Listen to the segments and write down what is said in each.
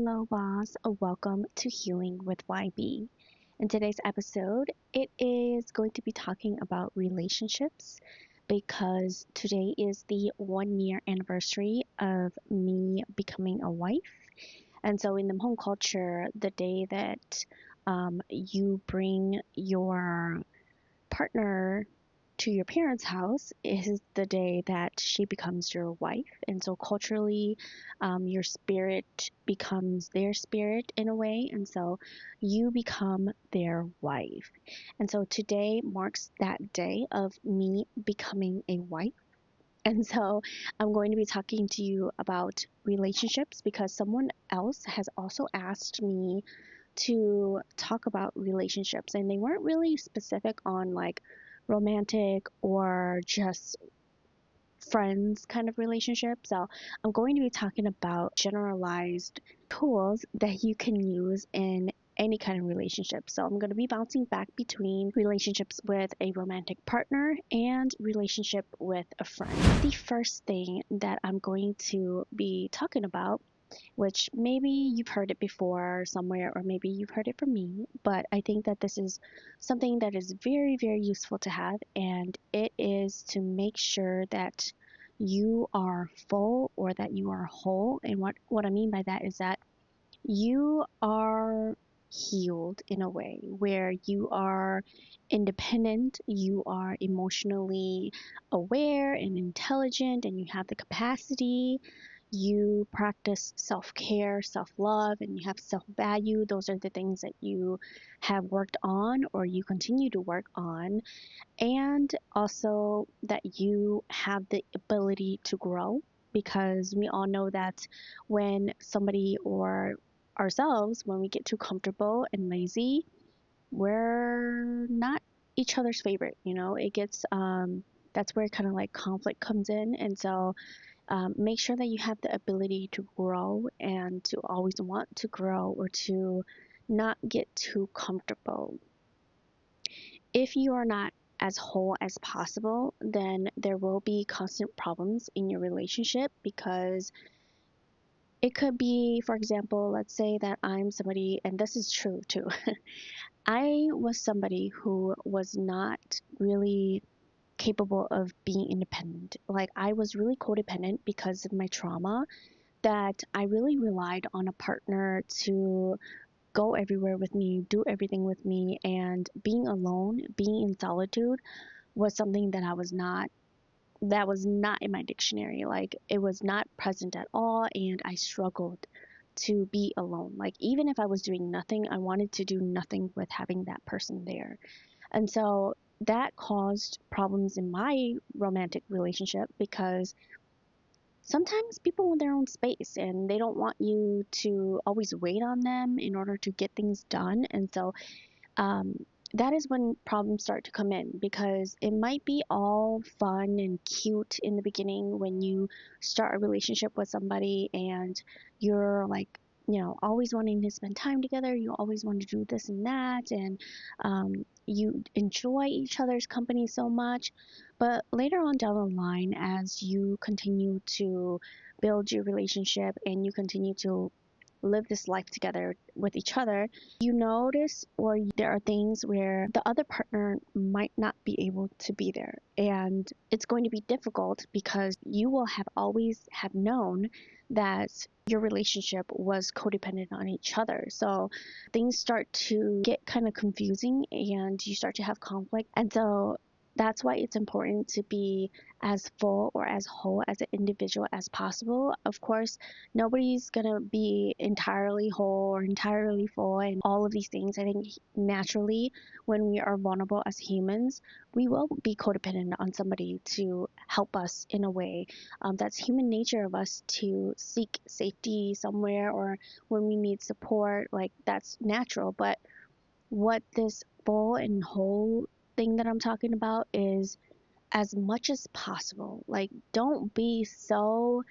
Hello, boss. Welcome to Healing with YB. In today's episode, it is going to be talking about relationships because today is the 1 year anniversary of me becoming a wife. And so, in the Hmong culture, the day that you bring your partner to your parents' house is the day that she becomes your wife. And so culturally, your spirit becomes their spirit in a way, and so you become their wife. And so today marks that day of me becoming a wife. And so I'm going to be talking to you about relationships because someone else has also asked me to talk about relationships, and they weren't really specific on like romantic or just friends kind of relationship. So I'm going to be talking about generalized tools that you can use in any kind of relationship. So I'm going to be bouncing back between relationships with a romantic partner and relationship with a friend. The first thing that I'm going to be talking about, which maybe you've heard it before somewhere, or maybe you've heard it from me, but I think that this is something that is very, very useful to have, and it is to make sure that you are full or that you are whole. And what I mean by that is that you are healed in a way where you are independent, you are emotionally aware and intelligent, and you have the capacity. You practice self-care, self-love, and you have self-value. Those are the things that you have worked on or you continue to work on. And also that you have the ability to grow, because we all know that when somebody or ourselves, when we get too comfortable and lazy, we're not each other's favorite. It gets that's where kind of like conflict comes in. And so make sure that you have the ability to grow and to always want to grow or to not get too comfortable. If you are not as whole as possible, then there will be constant problems in your relationship, because it could be, for example, let's say that I'm somebody, and this is true too. I was somebody who was not really capable of being independent. Like, I was really codependent because of my trauma, that I really relied on a partner to go everywhere with me, do everything with me, and being alone, being in solitude was something that was not in my dictionary. Like, it was not present at all, and I struggled to be alone. Like, even if I was doing nothing, I wanted to do nothing with having that person there. And so that caused problems in my romantic relationship, because sometimes people want their own space and they don't want you to always wait on them in order to get things done. And so that is when problems start to come in, because it might be all fun and cute in the beginning when you start a relationship with somebody and you're like, always wanting to spend time together. You always want to do this and that, and you enjoy each other's company so much. But later on down the line, as you continue to build your relationship and you continue to live this life together with each other, you notice, or there are things where the other partner might not be able to be there, and it's going to be difficult because you will have always have known that your relationship was codependent on each other. So things start to get kind of confusing and you start to have conflict. And so that's why it's important to be as full or as whole as an individual as possible. Of course, nobody's gonna be entirely whole or entirely full and all of these things. I think naturally, when we are vulnerable as humans, we will be codependent on somebody to help us in a way. That's human nature of us to seek safety somewhere, or when we need support, like that's natural. But what this full and whole thing that I'm talking about is, as much as possible, like, don't be so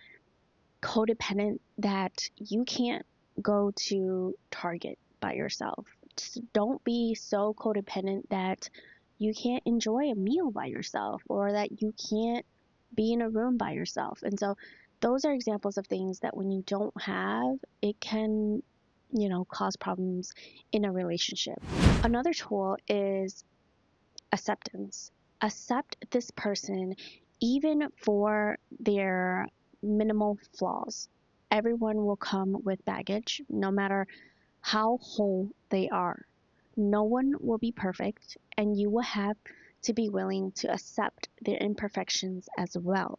codependent that you can't go to Target by yourself. Just don't be so codependent that you can't enjoy a meal by yourself, or that you can't be in a room by yourself. And so those are examples of things that when you don't have, it can, cause problems in a relationship. Another tool is acceptance. Accept this person even for their minimal flaws. Everyone will come with baggage, no matter how whole they are. No one will be perfect, and you will have to be willing to accept their imperfections as well.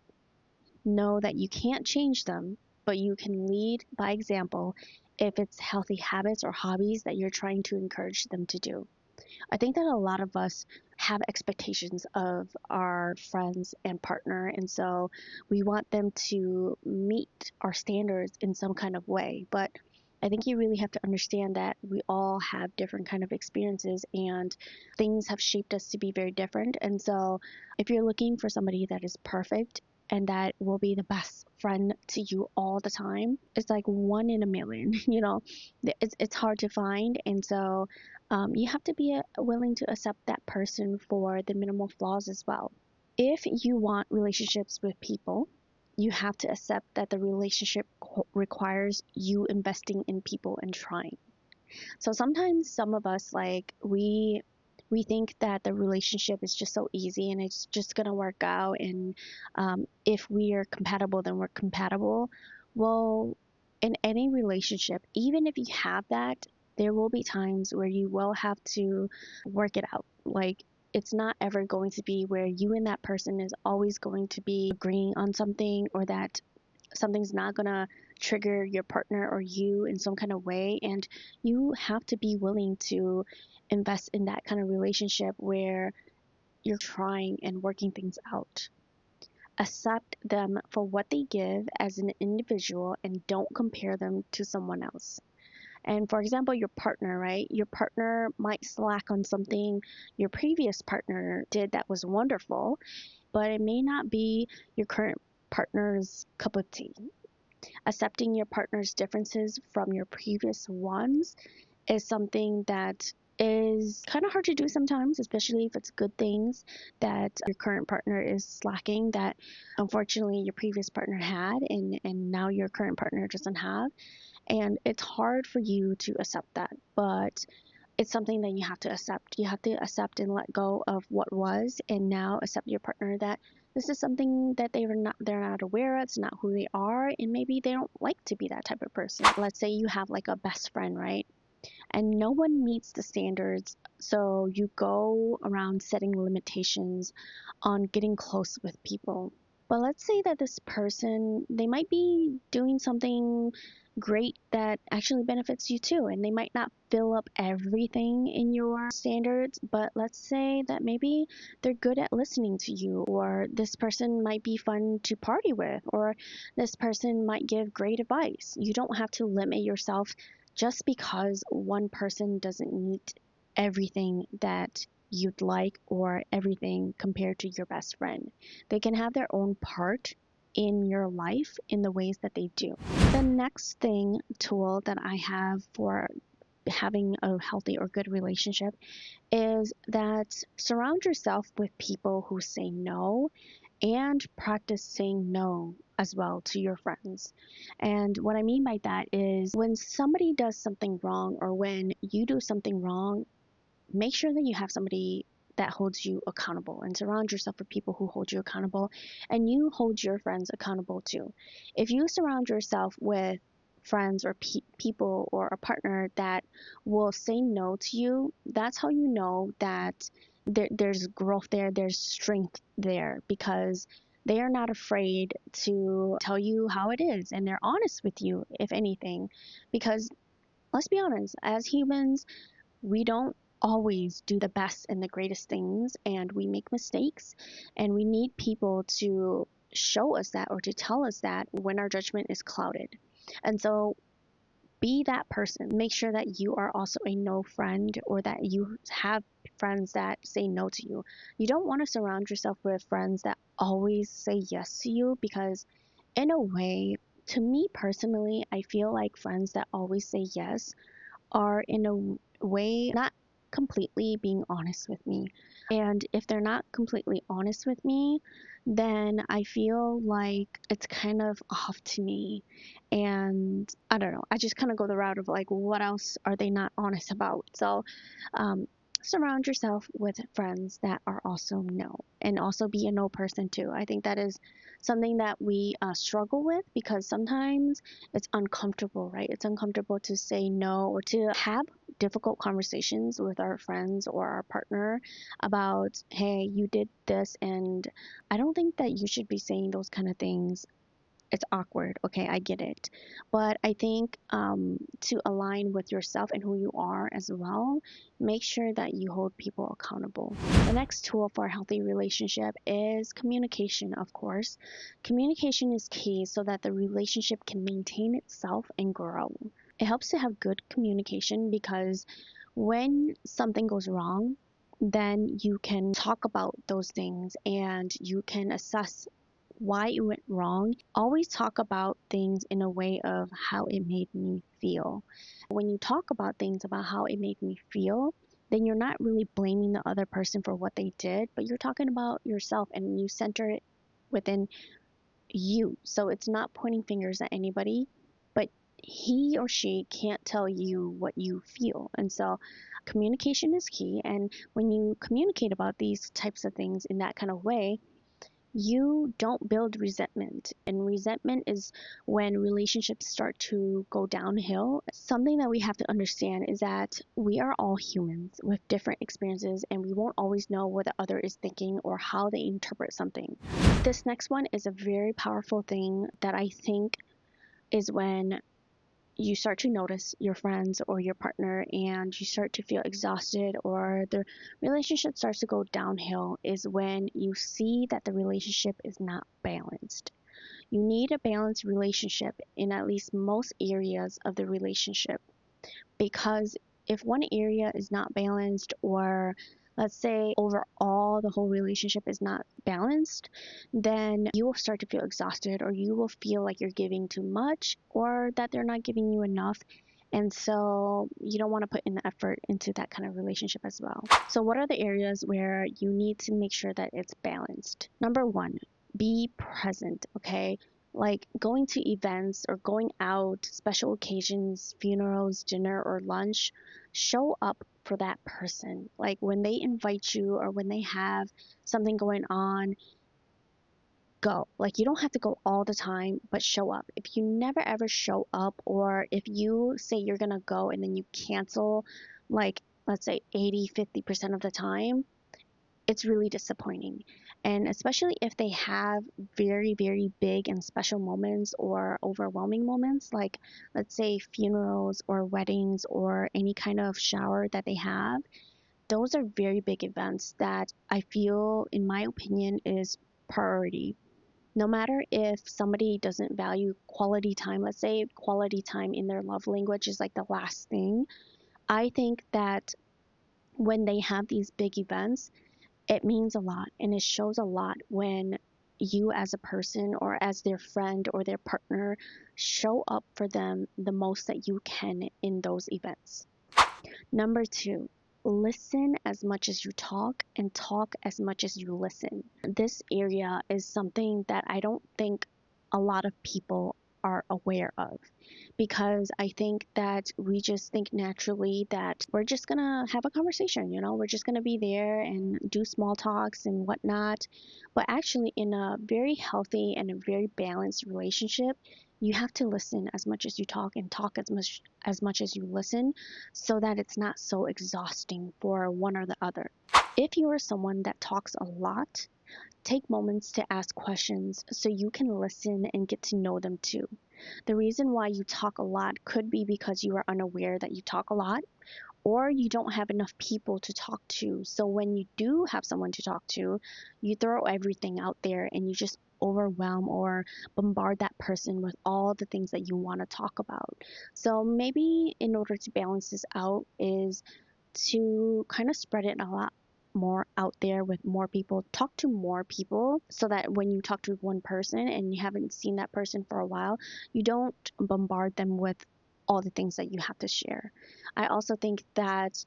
Know that you can't change them, but you can lead by example if it's healthy habits or hobbies that you're trying to encourage them to do. I think that a lot of us have expectations of our friends and partner, and so we want them to meet our standards in some kind of way. But I think you really have to understand that we all have different kind of experiences, and things have shaped us to be very different. And so if you're looking for somebody that is perfect and that will be the best friend to you all the time, it's like one in a million. It's hard to find. And so you have to be willing to accept that person for the minimal flaws as well. If you want relationships with people, you have to accept that the relationship requires you investing in people and trying. So sometimes some of us, we think that the relationship is just so easy and it's just going to work out, and if we are compatible, then we're compatible. Well, in any relationship, even if you have that, there will be times where you will have to work it out. Like, it's not ever going to be where you and that person is always going to be agreeing on something, or that something's not going to trigger your partner or you in some kind of way. And you have to be willing to invest in that kind of relationship where you're trying and working things out. Accept them for what they give as an individual and don't compare them to someone else. And for example, your partner, right? Your partner might slack on something your previous partner did that was wonderful, but it may not be your current partner's cup of tea. Accepting your partner's differences from your previous ones is something that is kind of hard to do sometimes, especially if it's good things that your current partner is slacking that unfortunately your previous partner had, and now your current partner doesn't have. And it's hard for you to accept that, but it's something that you have to accept. You have to accept and let go of what was, and now accept your partner that this is something that they're not aware of. It's not who they are, and maybe they don't like to be that type of person. Let's say you have like a best friend, right? And no one meets the standards, so you go around setting limitations on getting close with people. But let's say that this person, they might be doing something great that actually benefits you too, and they might not fill up everything in your standards, but let's say that maybe they're good at listening to you, or this person might be fun to party with, or this person might give great advice. You don't have to limit yourself just because one person doesn't meet everything that you'd like or everything compared to your best friend. They can have their own part in your life in the ways that they do. The next tool that I have for having a healthy or good relationship is that surround yourself with people who say no, and practice saying no as well to your friends. And what I mean by that is when somebody does something wrong, or when you do something wrong, make sure that you have somebody that holds you accountable, and surround yourself with people who hold you accountable, and you hold your friends accountable too. If you surround yourself with friends or people or a partner that will say no to you, that's how you know that there's growth there, there's strength there, because they are not afraid to tell you how it is, and they're honest with you, if anything. Because let's be honest, as humans, we don't always do the best and the greatest things, and we make mistakes, and we need people to show us that, or to tell us that when our judgment is clouded. And so be that person. Make sure that you are also a no friend, or that you have friends that say no to you. You don't want to surround yourself with friends that always say yes to you, because in a way, to me personally, I feel like friends that always say yes are in a way not completely being honest with me. And if they're not completely honest with me, then I feel like it's kind of off to me. And I don't know, I just kind of go the route of like, what else are they not honest about? So, surround yourself with friends that are also no, and also be a no person too. I think that is something that we struggle with, because sometimes it's uncomfortable, right? It's uncomfortable to say no, or to have difficult conversations with our friends or our partner about, hey, you did this, and I don't think that you should be saying those kind of things. It's awkward. Okay, I get it. But I think to align with yourself and who you are as well, make sure that you hold people accountable. The next tool for a healthy relationship is communication, of course. Communication is key so that the relationship can maintain itself and grow. It helps to have good communication, because when something goes wrong, then you can talk about those things and you can assess why it went wrong. Always talk about things in a way of how it made me feel. When you talk about things about how it made me feel, then you're not really blaming the other person for what they did, but you're talking about yourself, and you center it within you. So it's not pointing fingers at anybody, but he or she can't tell you what you feel. And so communication is key. And when you communicate about these types of things in that kind of way, you don't build resentment. And resentment is when relationships start to go downhill. Something that we have to understand is that we are all humans with different experiences, and we won't always know what the other is thinking or how they interpret something. This next one is a very powerful thing that I think is when you start to notice your friends or your partner and you start to feel exhausted, or the relationship starts to go downhill, is when you see that the relationship is not balanced. You need a balanced relationship in at least most areas of the relationship, because if one area is not balanced, or let's say overall the whole relationship is not balanced, then you will start to feel exhausted, or you will feel like you're giving too much, or that they're not giving you enough. And so you don't want to put in the effort into that kind of relationship as well. So what are the areas where you need to make sure that it's balanced? Number one, be present, okay? Like going to events or going out, special occasions, funerals, dinner, or lunch, show up for that person. Like when they invite you or when they have something going on, go. Like you don't have to go all the time, but show up. If you never ever show up, or if you say you're gonna go and then you cancel, like let's say 80-50% of the time, it's really disappointing. And especially if they have very, very big and special moments or overwhelming moments, like let's say funerals or weddings or any kind of shower that they have, those are very big events that I feel, in my opinion, is priority. No matter if somebody doesn't value quality time, let's say quality time in their love language is like the last thing, I think that when they have these big events, it means a lot, and it shows a lot when you as a person or as their friend or their partner show up for them the most that you can in those events. Number two, listen as much as you talk, and talk as much as you listen. This area is something that I don't think a lot of people are aware of, because I think that we just think naturally that we're just gonna have a conversation, we're just gonna be there and do small talks and whatnot. But actually, in a very healthy and a very balanced relationship, you have to listen as much as you talk, and talk as much as you listen, so that it's not so exhausting for one or the other. If you are someone that talks a lot, take moments to ask questions so you can listen and get to know them too. The reason why you talk a lot could be because you are unaware that you talk a lot, or you don't have enough people to talk to. So when you do have someone to talk to, you throw everything out there and you just overwhelm or bombard that person with all the things that you want to talk about. So maybe in order to balance this out is to kind of spread it a lot more out there with more people. Talk to more people, so that when you talk to one person and you haven't seen that person for a while, you don't bombard them with all the things that you have to share. I also think that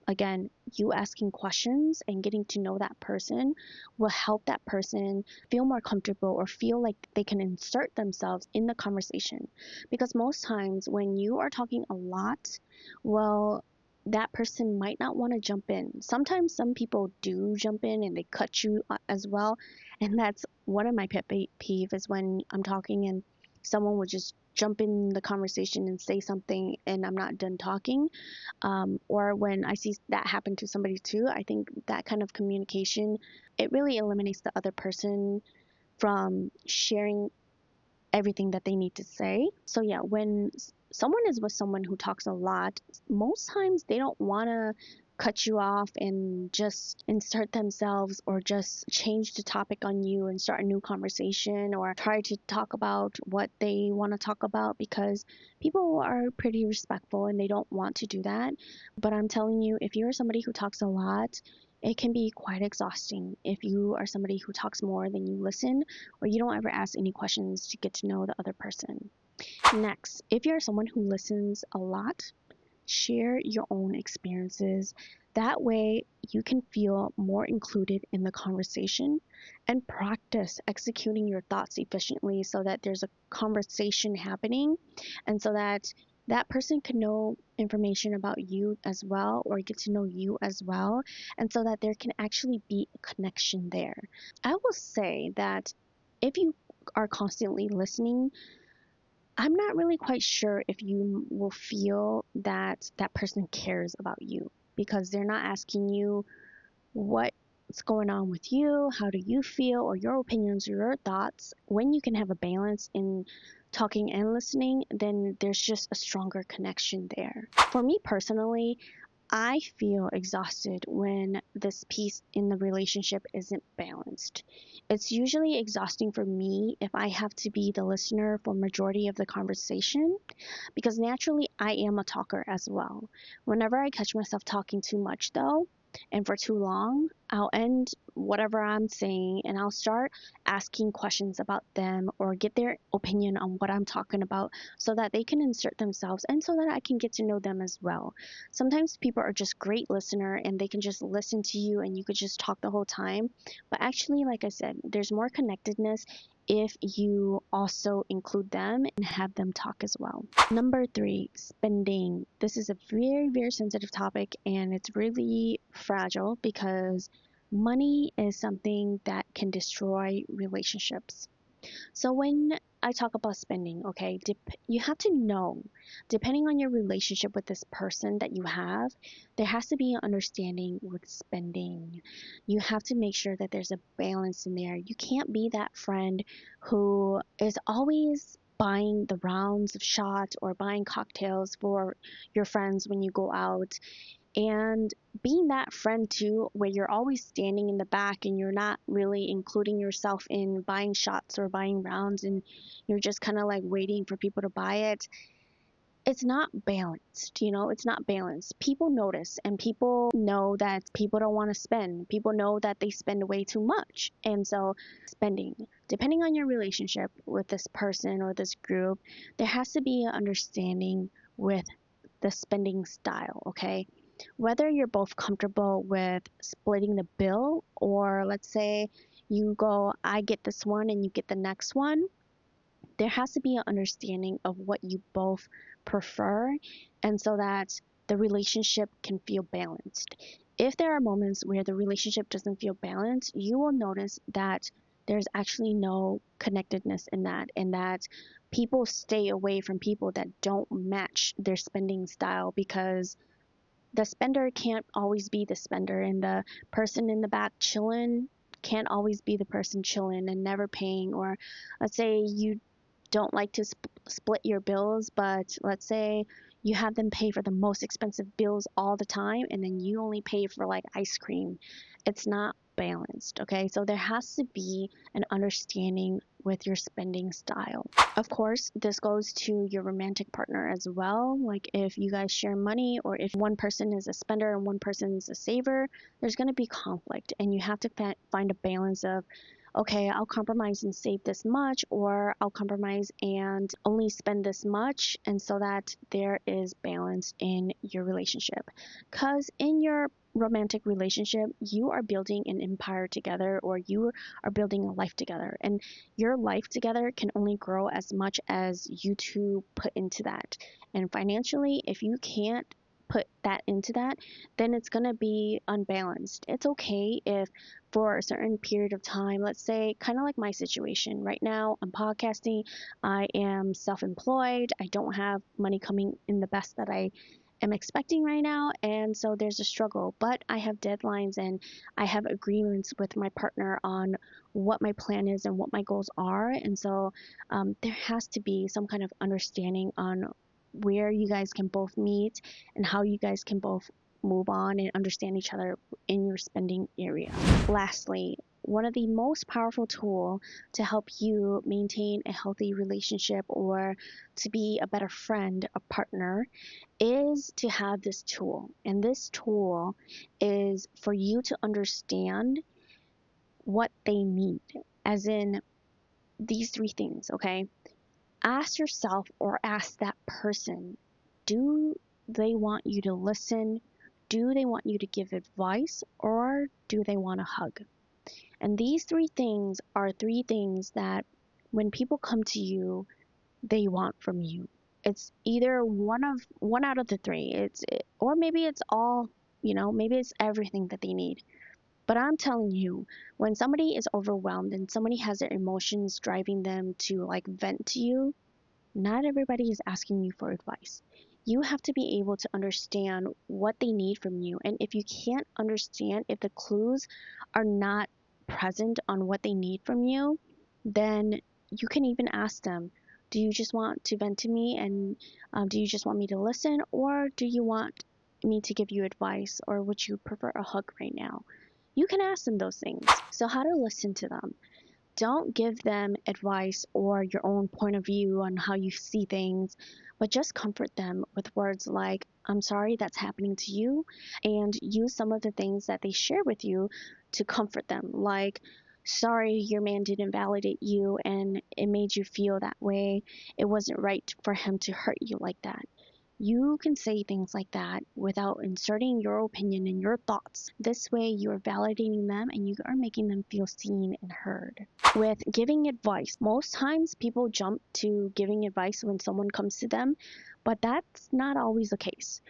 again, you asking questions and getting to know that person will help that person feel more comfortable or feel like they can insert themselves in the conversation. Because most times when you are talking a lot, well, that person might not want to jump in. Sometimes some people do jump in and they cut you as well. And that's one of my pet peeve is when I'm talking and someone would just jump in the conversation and say something and I'm not done talking. Or when I see that happen to somebody too, I think that kind of communication, it really eliminates the other person from sharing everything that they need to say. So yeah, when someone is with someone who talks a lot, most times they don't want to cut you off and just insert themselves or just change the topic on you and start a new conversation or try to talk about what they want to talk about, because people are pretty respectful and they don't want to do that. But I'm telling you, if you're somebody who talks a lot, it can be quite exhausting if you are somebody who talks more than you listen, or you don't ever ask any questions to get to know the other person. Next, if you're someone who listens a lot, share your own experiences. That way, you can feel more included in the conversation and practice executing your thoughts efficiently so that there's a conversation happening and so that that person can know information about you as well or get to know you as well, and so that there can actually be a connection there. I will say that if you are constantly listening, I'm not really quite sure if you will feel that that person cares about you, because they're not asking you what's going on with you, how do you feel, or your opinions or your thoughts. When you can have a balance in talking and listening, then there's just a stronger connection there. For me personally, I feel exhausted when this piece in the relationship isn't balanced. It's usually exhausting for me if I have to be the listener for majority of the conversation, because naturally I am a talker as well. Whenever I catch myself talking too much though, and for too long, I'll end whatever I'm saying and I'll start asking questions about them or get their opinion on what I'm talking about so that they can insert themselves and so that I can get to know them as well. Sometimes people are just great listener and they can just listen to you and you could just talk the whole time. But actually, like I said, there's more connectedness if you also include them and have them talk as well. Number 3, spending. This is a very, very sensitive topic and it's really fragile because money is something that can destroy relationships. So when I talk about spending, okay, you have to know, depending on your relationship with this person that you have, there has to be an understanding with spending. You have to make sure that there's a balance in there. You can't be that friend who is always buying the rounds of shots or buying cocktails for your friends when you go out, and being that friend too where you're always standing in the back and you're not really including yourself in buying shots or buying rounds and you're just kind of like waiting for people to buy it. It's not balanced, it's not balanced. People notice and people know that people don't want to spend. People know that they spend way too much. And so spending, depending on your relationship with this person or this group, there has to be an understanding with the spending style, okay? Whether you're both comfortable with splitting the bill, or let's say you go, I get this one and you get the next one, there has to be an understanding of what you both prefer, and so that the relationship can feel balanced. If there are moments where the relationship doesn't feel balanced, you will notice that there's actually no connectedness in that, and that people stay away from people that don't match their spending style, because the spender can't always be the spender, and the person in the back chilling can't always be the person chilling and never paying. Or let's say you don't like to split your bills, but let's say you have them pay for the most expensive bills all the time and then you only pay for like ice cream. It's not balanced, okay? So there has to be an understanding with your spending style. Of course, this goes to your romantic partner as well. Like if you guys share money, or if one person is a spender and one person is a saver, there's going to be conflict, and you have to find a balance of, okay, I'll compromise and save this much, or I'll compromise and only spend this much, and so that there is balance in your relationship. Because in your romantic relationship, you are building an empire together, or you are building a life together, and your life together can only grow as much as you two put into that. And financially, if you can't put that into that, then it's going to be unbalanced. It's okay if for a certain period of time, let's say kind of like my situation right now, I'm podcasting, I am self-employed, I don't have money coming in the best that I am expecting right now, and so there's a struggle, but I have deadlines and I have agreements with my partner on what my plan is and what my goals are, and so there has to be some kind of understanding on where you guys can both meet and how you guys can both move on and understand each other in your spending area. Lastly, one of the most powerful tools to help you maintain a healthy relationship or to be a better friend, a partner, is to have this tool. And this tool is for you to understand what they need, as in these three things, okay? Ask yourself or ask that person, do they want you to listen? Do they want you to give advice, or do they want a hug? And these three things are three things that when people come to you, they want from you. It's either one out of the three. Or maybe it's all, maybe it's everything that they need. But I'm telling you, when somebody is overwhelmed and somebody has their emotions driving them to like vent to you, not everybody is asking you for advice. You have to be able to understand what they need from you. And if you can't understand, if the clues are not present on what they need from you, then you can even ask them, do you just want to vent to me, and do you just want me to listen, or do you want me to give you advice, or would you prefer a hug right now? You can ask them those things. So how to listen to them. Don't give them advice or your own point of view on how you see things, but just comfort them with words like, I'm sorry that's happening to you, and use some of the things that they share with you to comfort them, like, sorry your man didn't validate you and it made you feel that way. It wasn't right for him to hurt you like that. You can say things like that without inserting your opinion and your thoughts. This way, you are validating them and you are making them feel seen and heard. With giving advice, most times people jump to giving advice when someone comes to them, but that's not always the case.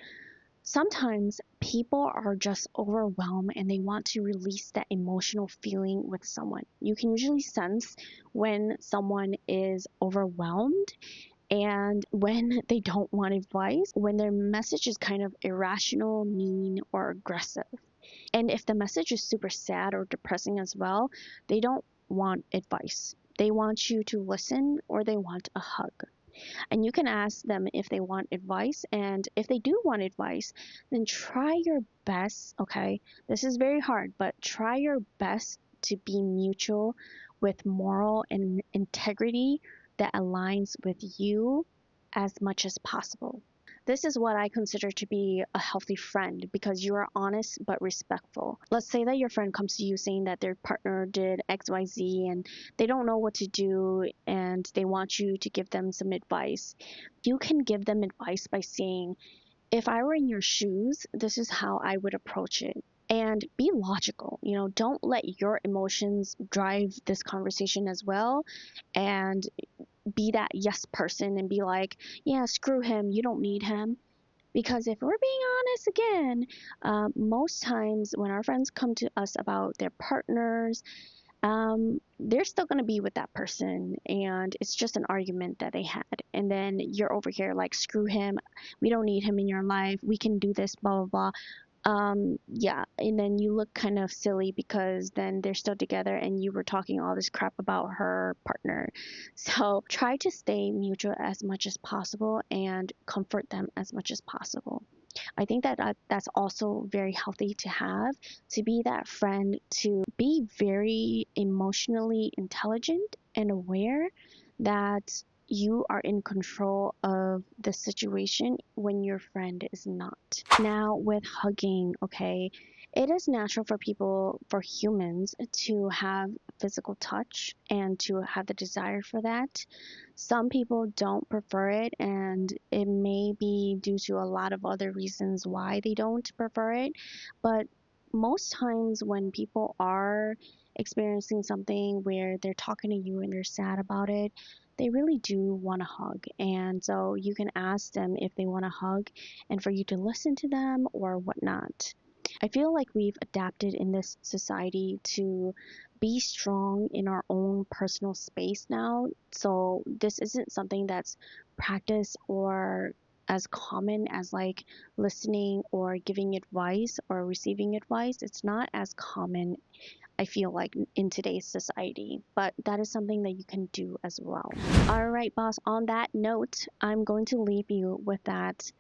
Sometimes people are just overwhelmed and they want to release that emotional feeling with someone. You can usually sense when someone is overwhelmed and when they don't want advice, when their message is kind of irrational, mean, or aggressive. And if the message is super sad or depressing as well, they don't want advice. They want you to listen, or they want a hug. And you can ask them if they want advice, and if they do want advice, then try your best, okay? This is very hard, but try your best to be mutual with moral and integrity that aligns with you as much as possible. This is what I consider to be a healthy friend, because you are honest but respectful. Let's say that your friend comes to you saying that their partner did XYZ and they don't know what to do and they want you to give them some advice. You can give them advice by saying, if I were in your shoes, this is how I would approach it. And be logical, don't let your emotions drive this conversation as well, and be that yes person and be like, yeah, screw him, you don't need him. Because if we're being honest again, most times when our friends come to us about their partners, they're still going to be with that person, and it's just an argument that they had, and then you're over here like, screw him, we don't need him in your life, we can do this, blah blah blah. Yeah, and then you look kind of silly because then they're still together and you were talking all this crap about her partner. So try to stay mutual as much as possible and comfort them as much as possible. I think that that's also very healthy to have, to be that friend, to be very emotionally intelligent and aware that you are in control of the situation when your friend is not. Now, with hugging, okay, it is natural for people, for humans, to have physical touch and to have the desire for that. Some people don't prefer it, and it may be due to a lot of other reasons why they don't prefer it. But most times, when people are experiencing something where they're talking to you and they're sad about it, they really do want a hug. And so you can ask them if they want a hug and for you to listen to them or whatnot. I feel like we've adapted in this society to be strong in our own personal space now. So this isn't something that's practiced or as common as like listening or giving advice or receiving advice. It's not as common, I feel like, in today's society, but that is something that you can do as well. All right, boss, on that note, I'm going to leave you with that.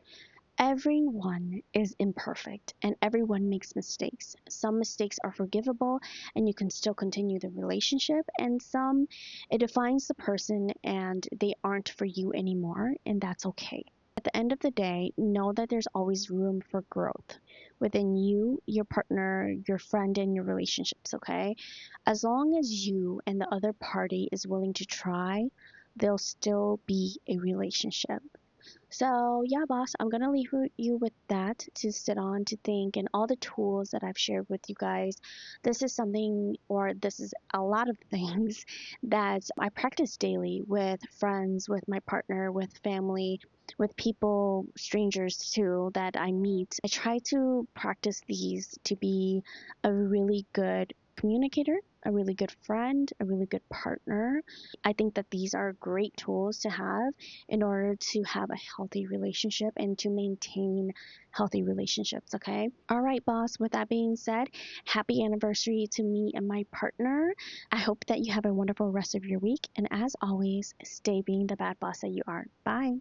Everyone is imperfect and everyone makes mistakes. Some mistakes are forgivable and you can still continue the relationship, and some, it defines the person and they aren't for you anymore, and that's okay. At the end of the day, know that there's always room for growth within you, your partner, your friend, and your relationships, okay? As long as you and the other party is willing to try, there'll still be a relationship. So yeah, boss, I'm gonna leave you with that to sit on, to think, and all the tools that I've shared with you guys. This is something, or this is a lot of things that I practice daily with friends, with my partner, with family, with people, strangers too, that I meet. I try to practice these to be a really good communicator, a really good friend, a really good partner. I think that these are great tools to have in order to have a healthy relationship and to maintain healthy relationships, okay? All right, boss, with that being said, happy anniversary to me and my partner. I hope that you have a wonderful rest of your week, and as always, stay being the bad boss that you are. Bye.